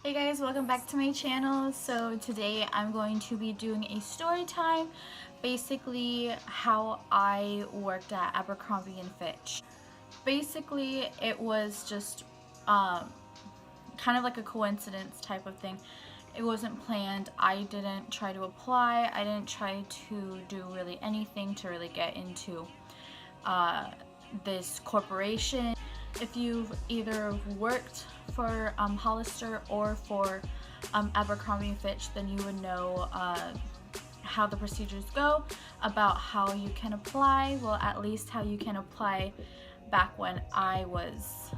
Hey guys, welcome back to my channel. So today I'm going to be doing a story time, basically how I worked at Abercrombie and Fitch. Basically it was just kind of like a coincidence type of thing. It wasn't planned. I didn't try to apply. I didn't try to do really anything to really get into this corporation. If you've either worked for Hollister or for Abercrombie & Fitch, then you would know how the procedures go, about how you can apply, well, at least how you can apply back when I was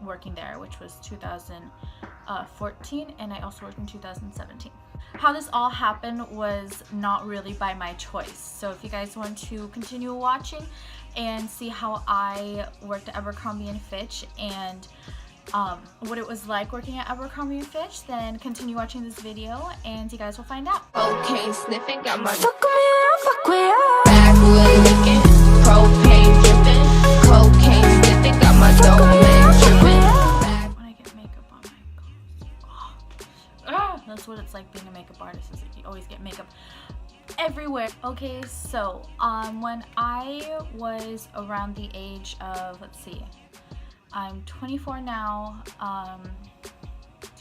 working there, which was 2014, and I also worked in 2017. How this all happened was not really by my choice. So if you guys want to continue watching and see how I worked at Abercrombie and Fitch and what it was like working at Abercrombie and Fitch, then continue watching this video and you guys will find out. Cocaine sniffing, got my fuck me up, backwood licking, propane dripping, cocaine sniffing, got my domain tripping. When I get makeup on my clothes, that's what it's like being a makeup artist. Is like you always get makeup everywhere. Okay, so when I was around the age of, let's see, I'm 24 now,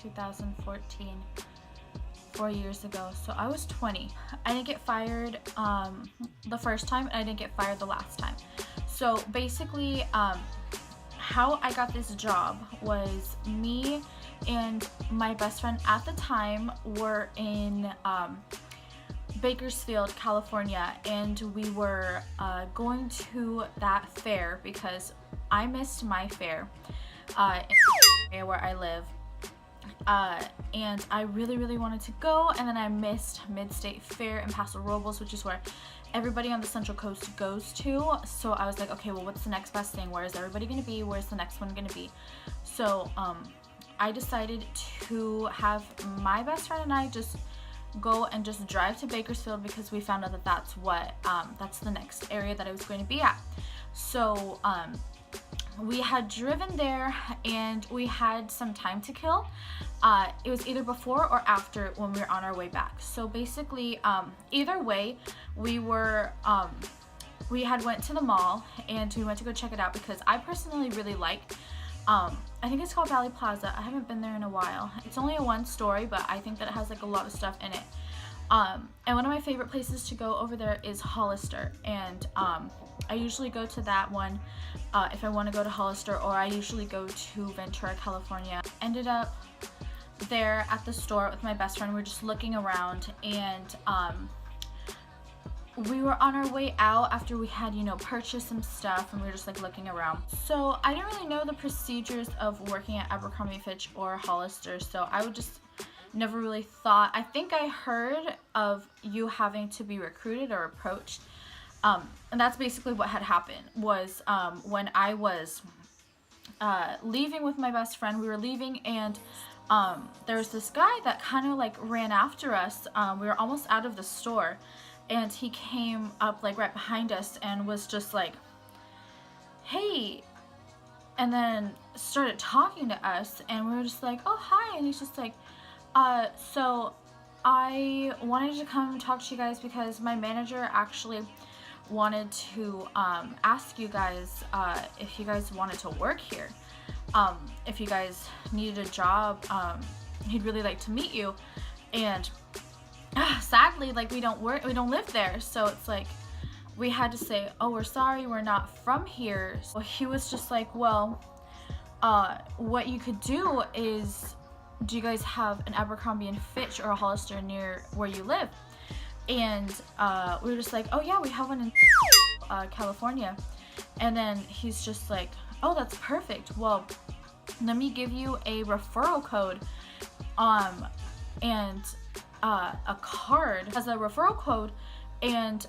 2014, 4 years ago, so I was 20. I didn't get fired the first time, and I didn't get fired the last time. So basically, how I got this job was me and my best friend at the time were in Bakersfield, California, and we were going to that fair because I missed my fair in where I live, and I really wanted to go, and then I missed Mid-State Fair in Paso Robles, which is where everybody on the Central Coast goes to. So I was like, okay, well, what's the next best thing? Where is everybody gonna be? Where's the next one gonna be? So I decided to have my best friend and I just go and just drive to Bakersfield because we found out that that's what that's the next area that I was going to be at. So we had driven there and we had some time to kill. It was either before or after when we were on our way back. So basically, either way, we were we had went to the mall and we went to go check it out because I personally really like I think it's called Valley Plaza. I haven't been there in a while. It's only a one story, but I think that it has like a lot of stuff in it. And one of my favorite places to go over there is Hollister, and I usually go to that one if I want to go to Hollister, or I usually go to Ventura, California. Ended up there at the store with my best friend. We were just looking around, and we were on our way out after we had, you know, purchased some stuff, and we were just like looking around. So I didn't really know the procedures of working at Abercrombie & Fitch or Hollister, so I would just never really thought. I think I heard of you having to be recruited or approached, and that's basically what had happened. Was when I was leaving with my best friend, we were leaving, and there was this guy that kind of like ran after us. We were almost out of the store, and he came up like right behind us and was just like, hey, and then started talking to us, and we were just like, oh, hi. And he's just like, so I wanted to come talk to you guys because my manager actually wanted to ask you guys if you guys wanted to work here, if you guys needed a job. He'd really like to meet you. And sadly, like, we don't live there, so it's like we had to say, oh, we're sorry, we're not from here. So he was just like, well, what you could do is, do you guys have an Abercrombie and Fitch or a Hollister near where you live? And we were just like, oh yeah, we have one in California. And then he's just like, oh, that's perfect. Well, let me give you a referral code and a card as a referral code, and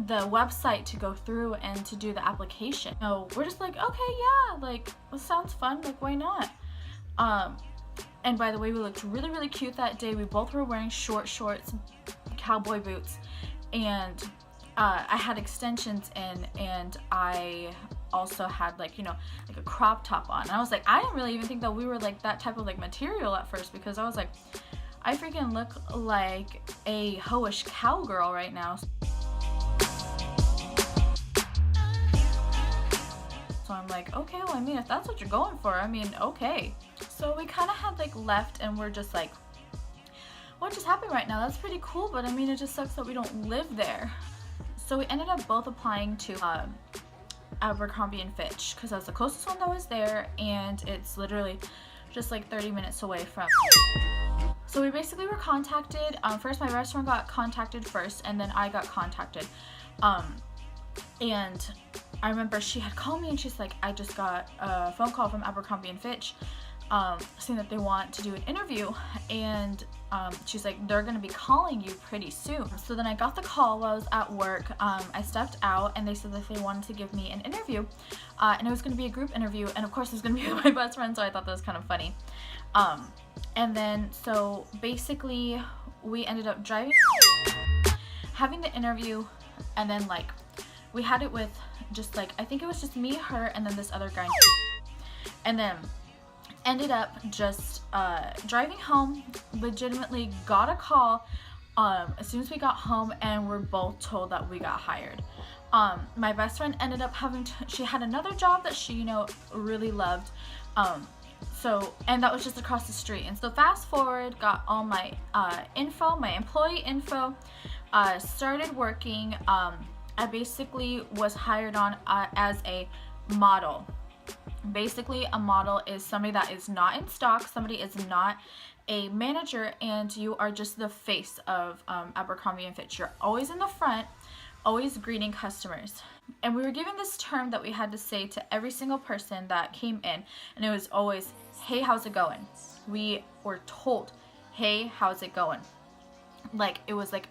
the website to go through and to do the application. So we're just like, okay, yeah, like, it sounds fun, like, why not? And by the way, we looked really cute that day. We both were wearing short shorts, cowboy boots, and I had extensions in, and I also had like, you know, like a crop top on. And I was like, I didn't really even think that we were like that type of like material at first, because I was like, I freaking look like a hoish cowgirl right now. So I'm like, okay, well, I mean, if that's what you're going for, I mean, okay. So we kind of had like left, and we're just like, what just happened right now? That's pretty cool, but I mean, it just sucks that we don't live there. So we ended up both applying to Abercrombie and Fitch, because that's the closest one that was there, and it's literally just like 30 minutes away from. So we basically were contacted. First, my restaurant got contacted first, and then I got contacted. And I remember she had called me, and she's like, I just got a phone call from Abercrombie and Fitch saying that they want to do an interview, and she's like, they're gonna be calling you pretty soon. So then I got the call while I was at work. I stepped out, and they said that they wanted to give me an interview, and it was gonna be a group interview, and of course it was gonna be with my best friend, so I thought that was kind of funny. And then so basically we ended up driving, having the interview, and then like we had it with just like, I think it was just me, her, and then this other guy, and then ended up just driving home. Legitimately got a call as soon as we got home, and we're both told that we got hired. My best friend ended up having she had another job that she, you know, really loved, so, and that was just across the street. And so fast forward, got all my info, my employee info, started working. I basically was hired on as a model. Basically, a model is somebody that is not in stock, somebody is not a manager, and you are just the face of Abercrombie and Fitch. You're always in the front, always greeting customers. And we were given this term that we had to say to every single person that came in, and it was always, hey, how's it going? We were told, hey, how's it going? Like, it was like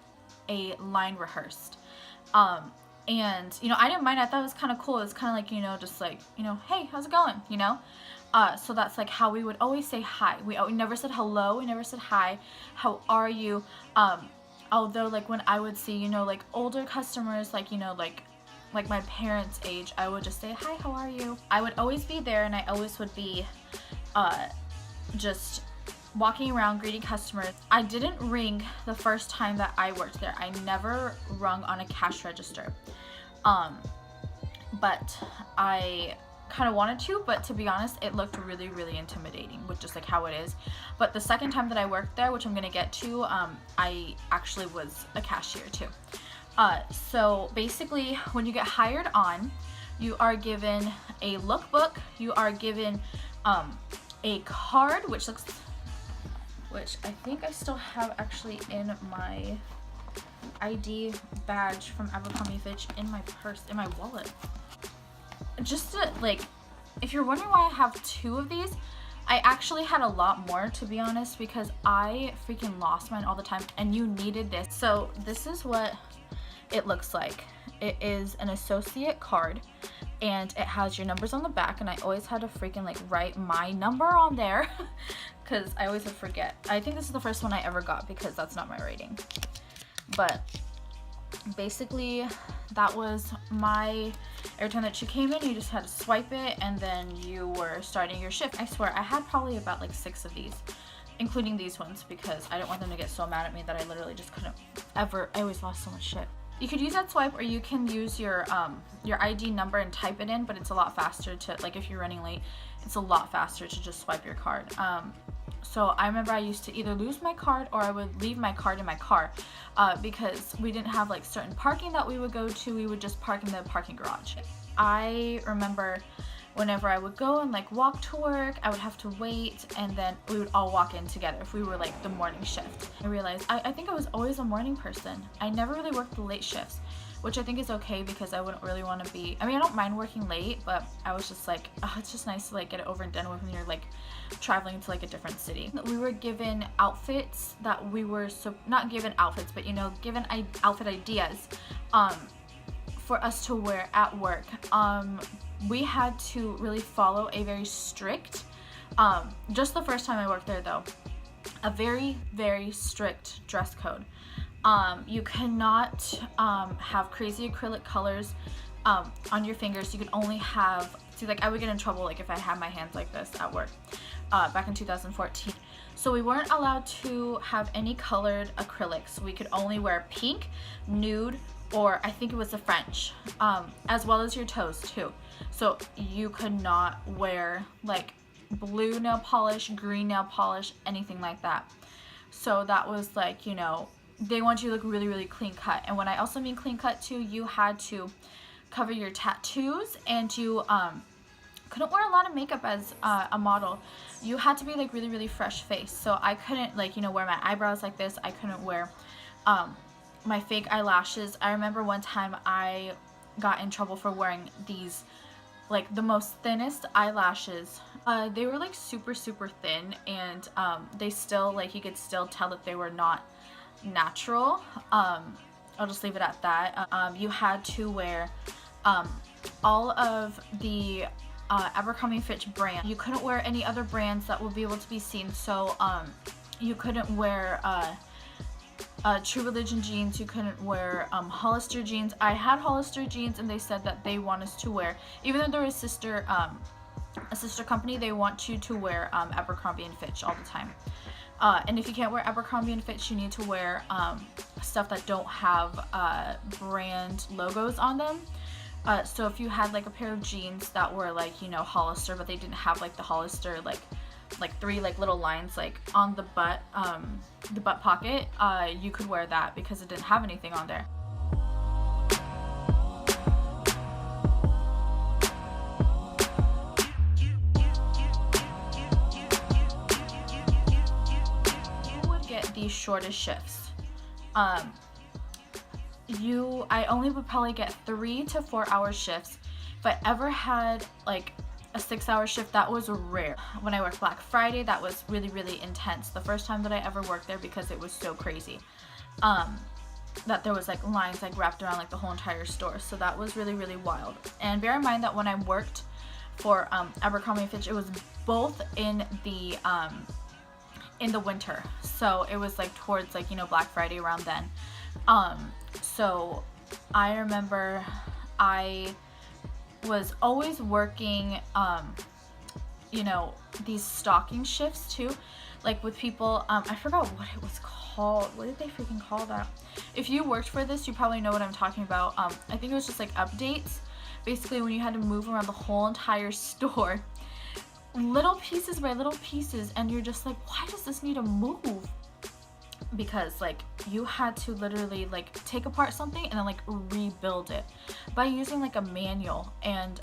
a line rehearsed. And, you know, I didn't mind. I thought it was kind of cool. It was kind of like, you know, just like, you know, hey, how's it going? You know? So that's like how we would always say hi. We never said hello. We never said hi. How are you? Although, like, when I would see, you know, like, older customers, like, you know, like my parents' age, I would just say, hi, how are you? I would always be there, and I always would be just walking around greeting customers. I didn't ring the first time that I worked there. I never rung on a cash register. But I kind of wanted to, but to be honest, it looked really, really intimidating with just like how it is. But the second time that I worked there, which I'm gonna get to, I actually was a cashier too. So basically, when you get hired on, you are given a lookbook, you are given a card, which I think I still have actually in my ID badge from Abercrombie Fitch in my purse, in my wallet. Just to, like, if you're wondering why I have 2 of these, I actually had a lot more, to be honest, because I freaking lost mine all the time, and you needed this. So this is what it looks like. It is an associate card, and it has your numbers on the back, and I always had to freaking like write my number on there because I always would forget. I think this is the first one I ever got because that's not my rating. But basically, that was every time that you came in, you just had to swipe it, and then you were starting your shift. I swear, I had probably about like 6 of these, including these ones, because I didn't want them to get so mad at me that I literally just couldn't ever. I always lost so much shit. You could use that swipe, or you can use your ID number and type it in, but it's a lot faster to, like, if you're running late, it's a lot faster to just swipe your card. So I remember I used to either lose my card or I would leave my card in my car because we didn't have like certain parking that we would go to. We would just park in the parking garage. I remember whenever I would go and like walk to work, I would have to wait, and then we would all walk in together if we were like the morning shift. I realized I think I was always a morning person. I never really worked the late shifts, which I think is okay because I wouldn't really want to be, I mean, I don't mind working late, but I was just like, oh, it's just nice to like get it over and done with when you're like traveling to like a different city. We were given outfits that we were, so not given outfits, but you know, given outfit ideas for us to wear at work. We had to really follow a very strict, just the first time I worked there though, a very, very strict dress code. You cannot have crazy acrylic colors. on your fingers. You could only have, see, like I would get in trouble like if I had my hands like this at work back in 2014. So we weren't allowed to have any colored acrylics. We could only wear pink, nude, or I think it was the French, as well as your toes too. So you could not wear like blue nail polish, green nail polish, anything like that. So that was like, you know, they want you to look really, really clean cut. And when I also mean clean cut too, you had to cover your tattoos, and you couldn't wear a lot of makeup as a model. You had to be like really, really fresh faced. So I couldn't, like, you know, wear my eyebrows like this. I couldn't wear my fake eyelashes. I remember one time I got in trouble for wearing these, like the most thinnest eyelashes. They were like super, super thin, and they still, like, you could still tell that they were not natural. I'll just leave it at that. You had to wear all of the Abercrombie Fitch brand. You couldn't wear any other brands that would be able to be seen. So you couldn't wear True Religion jeans. You couldn't wear Hollister jeans. I had Hollister jeans, and they said that they want us to wear, even though they're a sister company, they want you to wear Abercrombie and Fitch all the time. And if you can't wear Abercrombie and Fitch, you need to wear stuff that don't have brand logos on them. So if you had like a pair of jeans that were like, you know, Hollister, but they didn't have like the Hollister like three like little lines like on the butt pocket, you could wear that because it didn't have anything on there. The shortest shifts. I only would probably get 3 to 4 hour shifts. If I ever had like a 6-hour shift, that was rare. When I worked Black Friday, that was really, really intense. The first time that I ever worked there, because it was so crazy. That there was like lines like wrapped around like the whole entire store. So that was really, really wild. And bear in mind that when I worked for Abercrombie & Fitch, it was both in the winter, so it was like towards like, you know, Black Friday around then. So I remember I was always working you know, these stocking shifts too, like with people, I forgot what it was called. What did they freaking call that? If you worked for this, you probably know what I'm talking about. I think it was just like updates, basically, when you had to move around the whole entire store, little pieces by little pieces, and you're just like, why does this need to move? Because like you had to literally like take apart something and then like rebuild it by using like a manual. And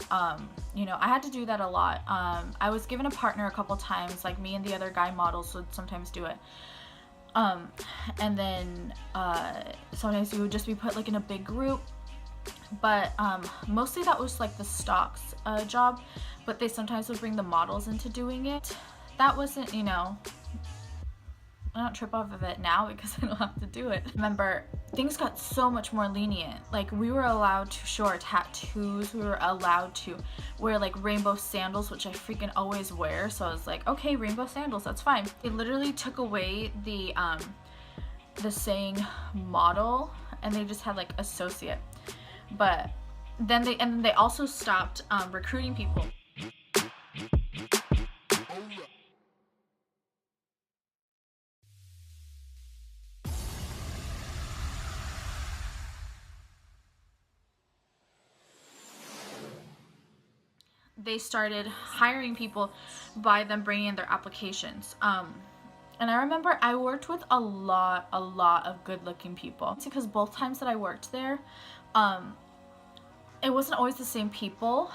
you know, I had to do that a lot. I was given a partner a couple times, like me and the other guy models would sometimes do it. And then sometimes you would just be put like in a big group, but mostly that was like the stocks job, but they sometimes would bring the models into doing it. That wasn't, you know, I don't trip off of it now because I don't have to do it. Remember, things got so much more lenient. Like, we were allowed to show our tattoos. We were allowed to wear like rainbow sandals, which I freaking always wear. So I was like, okay, rainbow sandals, that's fine. They literally took away the saying model, and they just had like associate. But then they also stopped recruiting people. They started hiring people by them bringing in their applications. And I remember I worked with a lot of good-looking people. It's because both times that I worked there, it wasn't always the same people.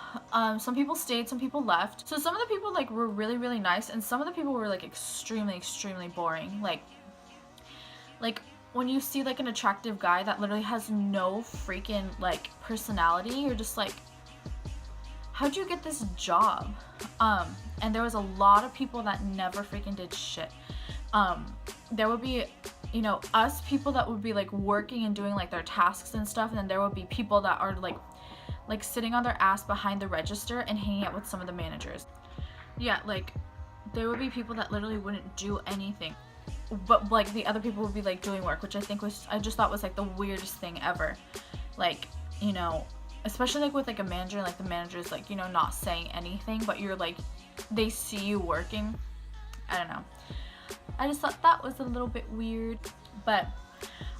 Some people stayed, some people left. So some of the people like were really, really nice, and some of the people were like extremely boring. Like when you see like an attractive guy that literally has no freaking like personality, you're just like, how'd you get this job? And there was a lot of people that never freaking did shit. There would be, you know, us people that would be like working and doing like their tasks and stuff, and then there would be people that are like sitting on their ass behind the register and hanging out with some of the managers. Yeah, like there would be people that literally wouldn't do anything, but like the other people would be like doing work, which I just thought was like the weirdest thing ever. Like, you know, especially like with like a manager, like the manager's like, you know, not saying anything, but you're like, they see you working. I don't know. I just thought that was a little bit weird. But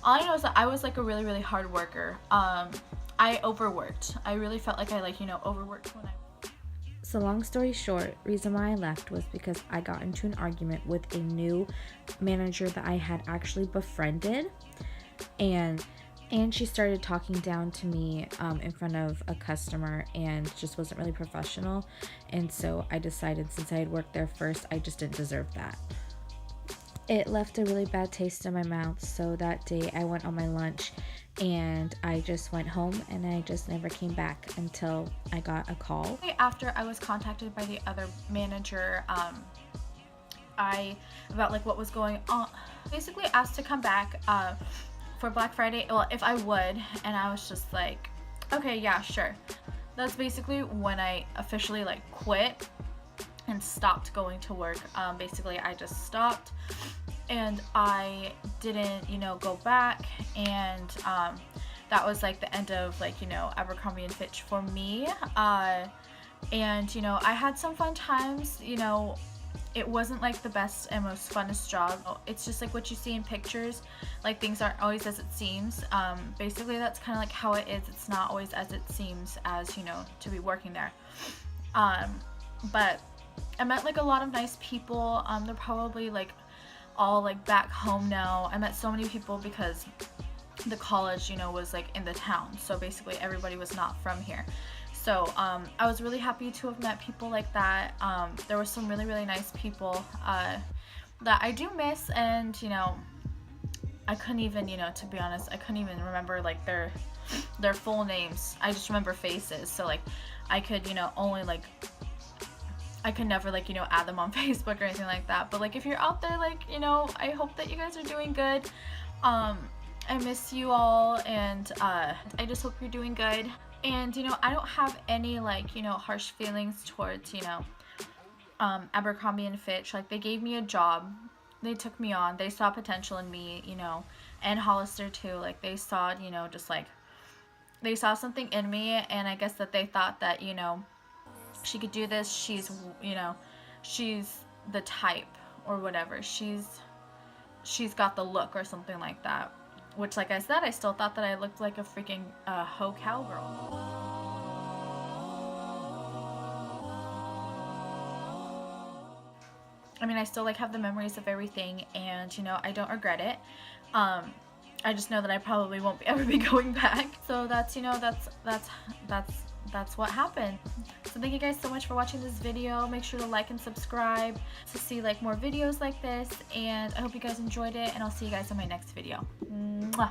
all I know is that I was like a really, really hard worker. I overworked. I really felt like I like, you know, overworked when I... So long story short, reason why I left was because I got into an argument with a new manager that I had actually befriended, and she started talking down to me in front of a customer, and just wasn't really professional. And so I decided, since I had worked there first, I just didn't deserve that. It left a really bad taste in my mouth, so that day I went on my lunch and I just went home, and I just never came back until I got a call. After I was contacted by the other manager, about like what was going on, basically asked to come back for Black Friday, well, if I would, and I was just like, okay, yeah, sure. That's basically when I officially like quit and stopped going to work. Basically I just stopped, and I didn't, you know, go back, and that was like the end of like, you know, Abercrombie and Fitch for me. And you know, I had some fun times. You know, it wasn't like the best and most funnest job. It's just like what you see in pictures, like things aren't always as it seems. Basically that's kind of like how it is. It's not always as it seems, as, you know, to be working there. But I met like a lot of nice people. They're probably like all like back home now. I met so many people because the college, you know, was like in the town, so basically everybody was not from here. So I was really happy to have met people like that. There were some really, really nice people that I do miss, and you know, I couldn't even, you know, to be honest, I couldn't even remember like their full names. I just remember faces, so like I could, you know, only like, I could never like, you know, add them on Facebook or anything like that. But like, if you're out there, like, you know, I hope that you guys are doing good. I miss you all, and I just hope you're doing good. And you know, I don't have any like, you know, harsh feelings towards, you know, Abercrombie and Fitch. Like, they gave me a job, they took me on, they saw potential in me, you know, and Hollister too. Like, they saw, you know, just like, they saw something in me, and I guess that they thought that, you know, she could do this, she's, you know, she's the type or whatever, she's got the look or something like that. Which, like I said, I still thought that I looked like a freaking hoe cowgirl. I mean, I still like have the memories of everything, and you know, I don't regret it. I just know that I probably won't ever be going back. So that's, you know, that's what happened. So thank you guys so much for watching this video. Make sure to like and subscribe to see like more videos like this, and I hope you guys enjoyed it, and I'll see you guys in my next video. Mwah.